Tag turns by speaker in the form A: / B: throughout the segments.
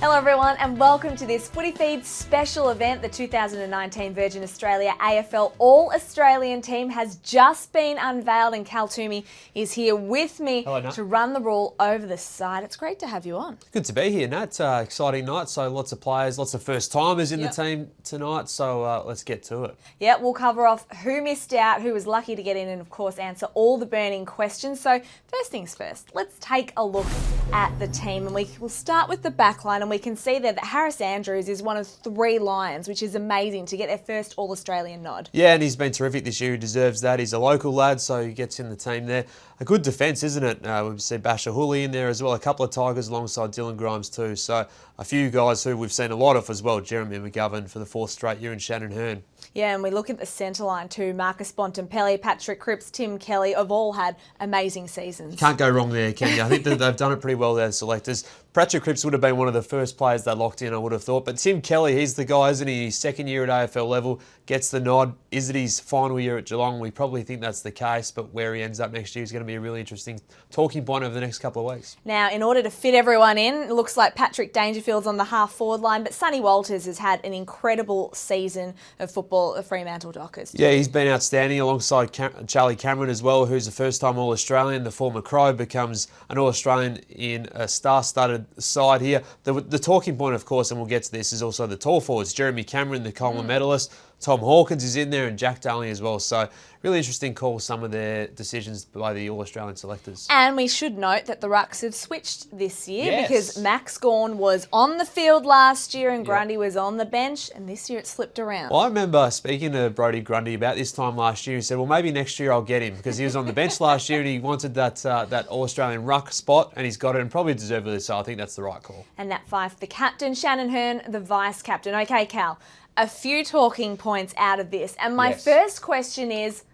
A: Hello everyone and welcome to this Footy Feed special event. The 2019 Virgin Australia AFL All-Australian team has just been unveiled and Cal Twomey is here with me to run the rule over the side. It's great to have you on.
B: Good to be here, Nat. Exciting night, so lots of players, lots of first-timers in the team tonight, so let's get to it.
A: Yeah, we'll cover off who missed out, who was lucky to get in and of course answer all the burning questions. So first things first, let's take a look at the team and we'll start with the back line. We can see there that Harris Andrews is one of 3 Lions, which is amazing to get their first All-Australian nod.
B: Yeah, and he's been terrific this year. He deserves that. He's a local lad, so he gets in the team there. A good defence, isn't it? We see Basher Hooley in there as well. A couple of Tigers alongside Dylan Grimes too. So a few guys who we've seen a lot of as well. Jeremy McGovern for the 4th straight year and Shannon Hurn.
A: Yeah, and we look at the centre line too. Marcus Bontempelli, Patrick Cripps, Tim Kelly have all had amazing seasons.
B: Can't go wrong there, can you? I think that they've done it pretty well, their selectors. Patrick Cripps would have been one of the first players they locked in, I would have thought. But Tim Kelly, he's the guy, isn't he? His 2nd year at AFL level, gets the nod. Is it his final year at Geelong? We probably think that's the case, but where he ends up next year is going to be a really interesting talking point over the next couple of weeks.
A: Now, in order to fit everyone in, it looks like Patrick Dangerfield's on the half-forward line, but Sonny Walters has had an incredible season of football at Fremantle Dockers.
B: Yeah, he's been outstanding alongside Charlie Cameron as well, who's a first-time All-Australian. The former Crow becomes an All-Australian in a star-studded side here. The talking point, of course, and we'll get to this, is also the tall forwards. Jeremy Cameron, the Coleman medalist. Tom Hawkins is in there and Jack Daly as well. So really interesting call, some of their decisions by the All-Australian selectors.
A: And we should note that the rucks have switched this year because Max Gawn was on the field last year and Grundy was on the bench, and this year it slipped around.
B: Well, I remember speaking to Brodie Grundy about this time last year. He said, well, maybe next year I'll get him because he was on the bench last year and he wanted that All-Australian ruck spot and he's got it and probably deservedly so. I think that's the right call.
A: And Nat Fyfe, the captain, Shannon Hurn, the vice-captain. Okay, Cal, a few talking points out of this. And my first question is,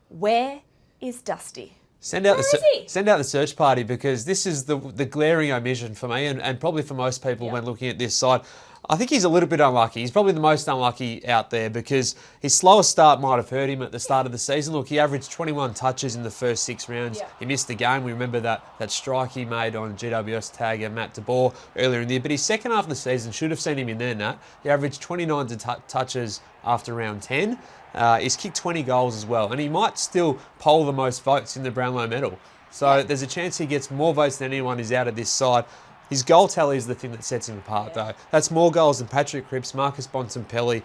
A: where is Dusty?
B: Send out the search party because this is the glaring omission for me and probably for most people when looking at this side. I think he's a little bit unlucky. He's probably the most unlucky out there because his slower start might have hurt him at the start of the season. Look, he averaged 21 touches in the first 6 rounds. He missed the game. We remember that strike he made on GWS tagger Matt DeBoer earlier in the year. But his second half of the season should have seen him in there, Nat. He averaged 29 touches after round 10. He's kicked 20 goals as well. And he might still poll the most votes in the Brownlow medal. So there's a chance he gets more votes than anyone who's out of this side. His goal tally is the thing that sets him apart, though. That's more goals than Patrick Cripps, Marcus Bontempelli,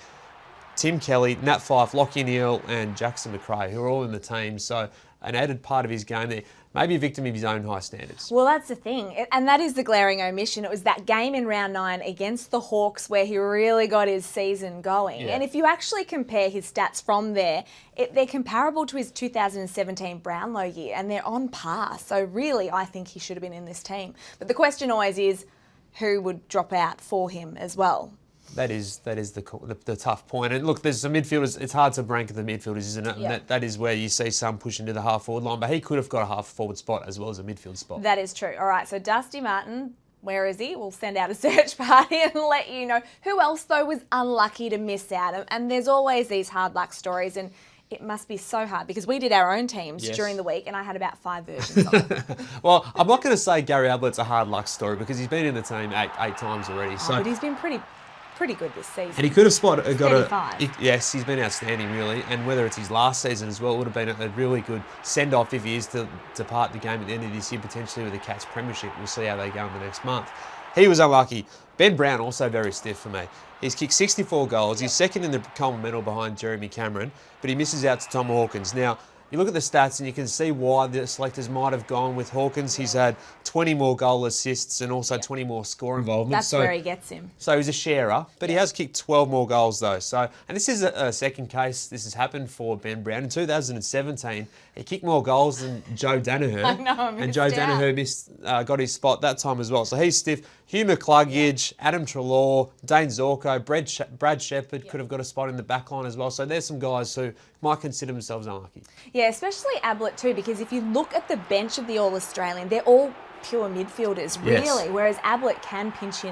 B: Tim Kelly, Nat Fyfe, Lachie Neale and Jackson McRae, who are all in the team. So an added part of his game there. Maybe a victim of his own high standards.
A: Well, that's the thing. And that is the glaring omission. It was that game in round 9 against the Hawks where he really got his season going. And if you actually compare his stats from there, they're comparable to his 2017 Brownlow year and they're on par. So really, I think he should have been in this team. But the question always is, who would drop out for him as well?
B: That is the tough point. And look, there's some midfielders. It's hard to rank the midfielders, isn't it? And that is where you see some push into the half-forward line. But he could have got a half-forward spot as well as a midfield spot.
A: That is true. All right, so Dusty Martin, where is he? We'll send out a search party and let you know. Who else, though, was unlucky to miss out? And there's always these hard luck stories. And it must be so hard because we did our own teams during the week and I had about 5 versions of it. Well,
B: I'm not going to say Gary Ablett's a hard luck story because he's been in the team eight times already.
A: But he's been pretty good this season.
B: And he could have yes, he's been outstanding really. And whether it's his last season as well, it would have been a really good send-off if he is to depart the game at the end of this year, potentially with a Cats premiership. We'll see how they go in the next month. He was unlucky. Ben Brown also very stiff for me. He's kicked 64 goals. He's second in the Coleman medal behind Jeremy Cameron, but he misses out to Tom Hawkins. Now, you look at the stats and you can see why the selectors might have gone with Hawkins. He's had 20 more goal assists and also 20 more score involvements.
A: That's where he gets him.
B: So he's a sharer, but he has kicked 12 more goals though. So, and this is a second case this has happened for Ben Brown. In 2017, he kicked more goals than Joe Danaher.
A: I know,
B: and Joe Danaher got his spot that time as well. So he's stiff. Hugh McCluggage, Adam Treloar, Dane Zorko, Brad Shepherd could have got a spot in the back line as well. So there's some guys who might consider themselves unlucky.
A: Yeah, especially Ablett too, because if you look at the bench of the All-Australian, they're all pure midfielders, really, whereas Ablett can pinch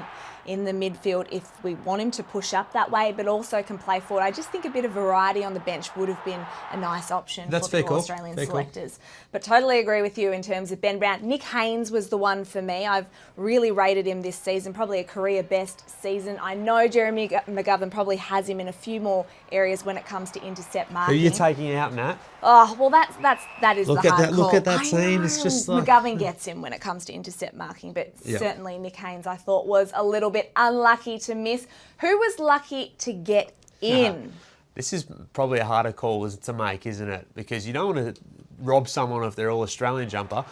A: in the midfield if we want him to push up that way, but also can play forward. I just think a bit of variety on the bench would have been a nice option for the Australian selectors. But totally agree with you in terms of Ben Brown. Nick Haynes was the one for me. I've really rated him this season, probably a career best season. I know Jeremy McGovern probably has him in a few more areas when it comes to intercept marking.
B: Who are you taking out, Nat?
A: Oh, well, that is the hard call.
B: Look at that team. It's just like...
A: McGovern gets him when it comes to intercept marking, but certainly Nick Haynes, I thought, was a little bit unlucky to miss. Who was lucky to get in?
B: This is probably a harder call to make, isn't it? Because you don't want to rob someone of their All-Australian jumper.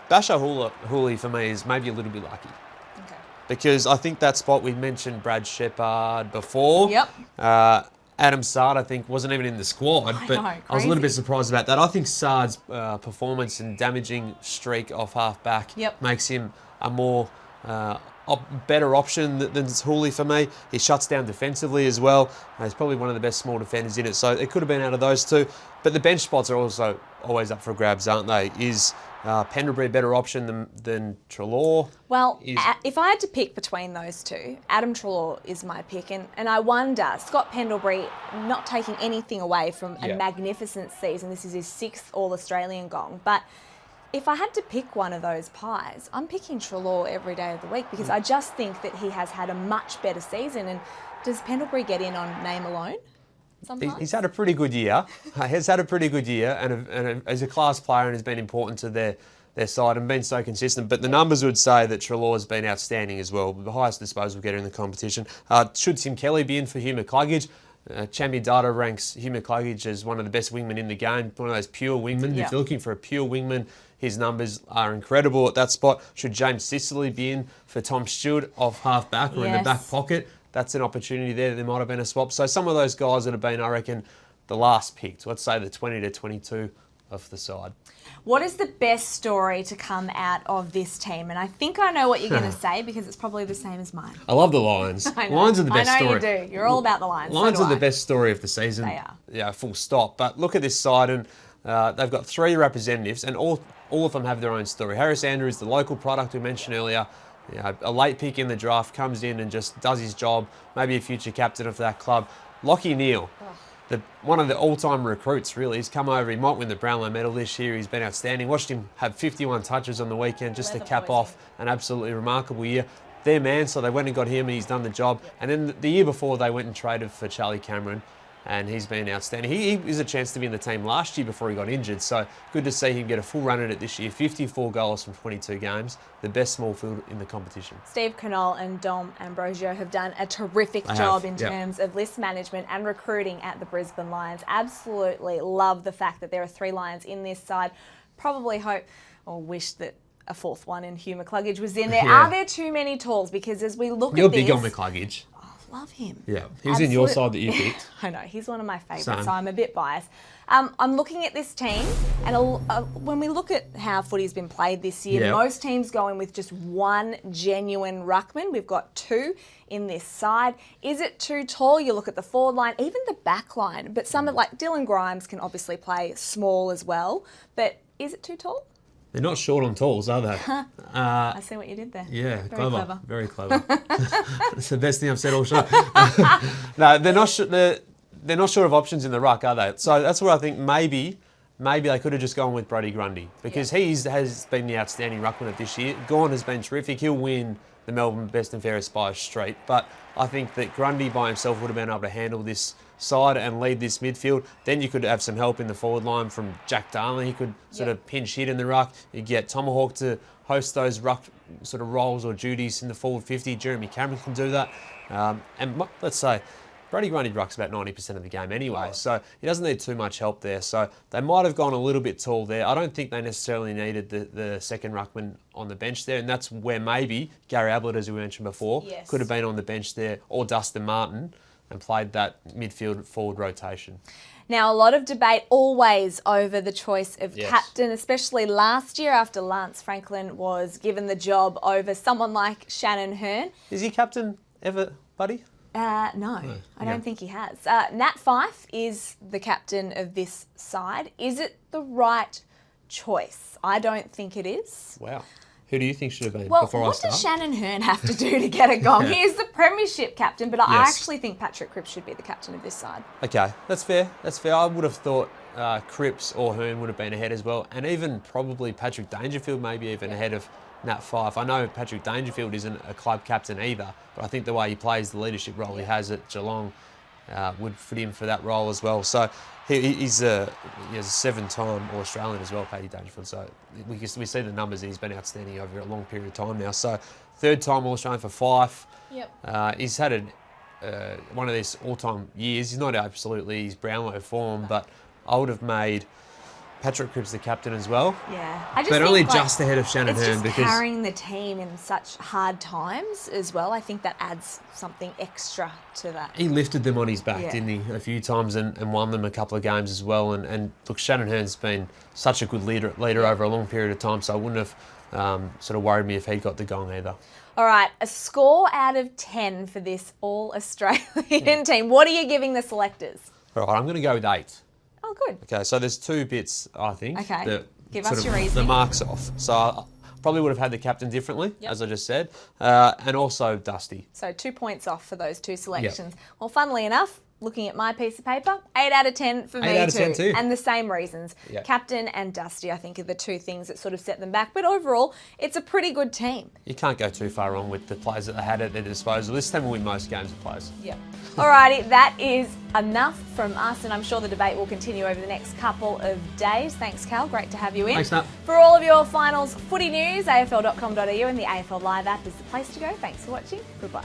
B: Basher Hooley, for me, is maybe a little bit lucky. Okay. Because I think that spot, we mentioned Brad Shepherd before.
A: Yep.
B: Adam Sard, I think, wasn't even in the squad, but I was a little bit surprised about that. I think Sard's performance and damaging streak off half-back makes him a more better option than Hooley for me. He shuts down defensively as well. He's probably one of the best small defenders in it, so it could have been out of those two. But the bench spots are also always up for grabs, aren't they? Is Pendlebury a better option than Treloar?
A: Well, if I had to pick between those two, Adam Treloar is my pick. And I wonder, Scott Pendlebury not taking anything away from a magnificent season. This is his 6th All-Australian gong. But if I had to pick one of those pies, I'm picking Treloar every day of the week because I just think that he has had a much better season. And does Pendlebury get in on name alone? Sometimes? He's
B: had a pretty good year. And as a class player and has been important to their side and been so consistent. But the numbers would say that Treloar has been outstanding as well, the highest disposal getter in the competition. Should Tim Kelly be in for Hugh McCluggage? Champion Data ranks Hugh McCluggage as one of the best wingmen in the game, one of those pure wingmen. If you're looking for a pure wingman, his numbers are incredible at that spot. Should James Sicily be in for Tom Stewart off half-back or in the back pocket? That's an opportunity there. There might have been a swap. So some of those guys that have been, I reckon, the last picked, let's say the 20 to 22 of the side.
A: What is the best story to come out of this team? And I think I know what you're going to say because it's probably the same as mine.
B: I love the Lions. Lions are the best story.
A: I know you do. You're all about the Lions.
B: Lions are the best story of the season.
A: They are. Yeah,
B: full stop. But look at this side, and they've got 3 representatives, and all of them have their own story. Harris Andrews, the local product we mentioned earlier, a late pick in the draft, comes in and just does his job, maybe a future captain of that club. Lachie Neale, one of the all-time recruits, really. He's come over. He might win the Brownlow medal this year. He's been outstanding. Watched him have 51 touches on the weekend just to cap off an absolutely remarkable year. Their man, so they went and got him and he's done the job. And then the year before, they went and traded for Charlie Cameron, and he's been outstanding. He was a chance to be in the team last year before he got injured, so good to see him get a full run at it this year. 54 goals from 22 games, the best small field in the competition.
A: Steve Cannell and Dom Ambrosio have done a terrific job in terms of list management and recruiting at the Brisbane Lions. Absolutely love the fact that there are 3 Lions in this side. Probably hope or wish that a 4th one in Hugh McCluggage was in there. Are there too many talls? Because as we look
B: You're
A: at this...
B: big on McCluggage.
A: Love him.
B: Yeah, he was in your side that you picked.
A: I know, he's one of my favourites, so I'm a bit biased. I'm looking at this team, and when we look at how footy's been played this year, most teams go in with just 1 genuine ruckman. We've got 2 in this side. Is it too tall? You look at the forward line, even the back line, but some like Dylan Grimes can obviously play small as well, but is it too tall?
B: They're not short on talls, are they?
A: I see what you did there.
B: Yeah, clever. Very clever. That's the best thing I've said all show. No, they're not short of options in the ruck, are they? So that's where I think maybe they could have just gone with Brodie Grundy because he has been the outstanding ruckman of this year. Gawn has been terrific. He'll win the Melbourne Best and Fairest by a street, but I think that Grundy by himself would have been able to handle this side and lead this midfield. Then you could have some help in the forward line from Jack Darling. He could sort of pinch hit in the ruck. You get Tomahawk to host those ruck sort of roles or duties in the forward 50. Jeremy Cameron can do that. And let's say Brodie Grundy rucks about 90% of the game anyway, so he doesn't need too much help there. So they might have gone a little bit tall there. I don't think they necessarily needed the second ruckman on the bench there, and that's where maybe Gary Ablett, as we mentioned before, could have been on the bench there, or Dustin Martin, and played that midfield forward rotation.
A: Now, a lot of debate always over the choice of captain, especially last year after Lance Franklin was given the job over someone like Shannon Hearn.
B: Is he captain ever, buddy?
A: No, I don't think he has. Nat Fyfe is the captain of this side. Is it the right choice? I don't think it is.
B: Wow. Who do you think should have been
A: Well,
B: before I
A: what
B: start?
A: does Shannon Hearn have to do to get a gong? He is the premiership captain, but I actually think Patrick Cripps should be the captain of this side.
B: Okay, that's fair. That's fair. I would have thought Cripps or Hearn would have been ahead as well, and even probably Patrick Dangerfield maybe even ahead of Nat Fyfe. I know Patrick Dangerfield isn't a club captain either, but I think the way he plays, the leadership role he has at Geelong would fit him for that role as well. So he's a 7-time All-Australian as well, Paddy Dangerfield. So we see the numbers. He's been outstanding over a long period of time now. So 3rd-time All-Australian for Fyfe.
A: Yep.
B: He's had one of these all-time years. He's not absolutely his Brownlow form, but I would have made Patrick Cripps the captain as well.
A: Yeah.
B: But only just ahead of Shannon Hearn,
A: just
B: because
A: carrying the team in such hard times as well. I think that adds something extra to that.
B: he lifted them on his back,
A: Yeah.
B: didn't he, a few times and won them a couple of games as well. And look, Shannon Hearn's been such a good leader over a long period of time, so I wouldn't have sort of worried me if he got the gong either.
A: All right, a score out of 10 for this All-Australian team. What are you giving the selectors?
B: All right, I'm going to go with 8.
A: Oh, good.
B: Okay, so there's 2 bits, I think,
A: Okay.
B: that
A: Give
B: sort
A: us
B: of
A: your
B: the
A: reasoning.
B: marks off. So I probably would have had the captain differently,
A: Yep.
B: as I just said, and also Dusty.
A: So 2 points off for those 2 selections. Well, funnily enough, looking at my piece of paper, 8 out of 10 for me
B: 8 out of 10 too.
A: And the same reasons.
B: Yeah.
A: Captain and Dusty, I think, are the 2 things that sort of set them back. But overall, it's a pretty good team.
B: You can't go too far wrong with the players that they had at their disposal. This team will win most games of players.
A: Yep. Alrighty, that is enough from us, and I'm sure the debate will continue over the next couple of days. Thanks, Cal. Great to have you in.
B: Thanks, Nat.
A: For all of your finals footy news, afl.com.au and the AFL Live app is the place to go. Thanks for watching. Goodbye.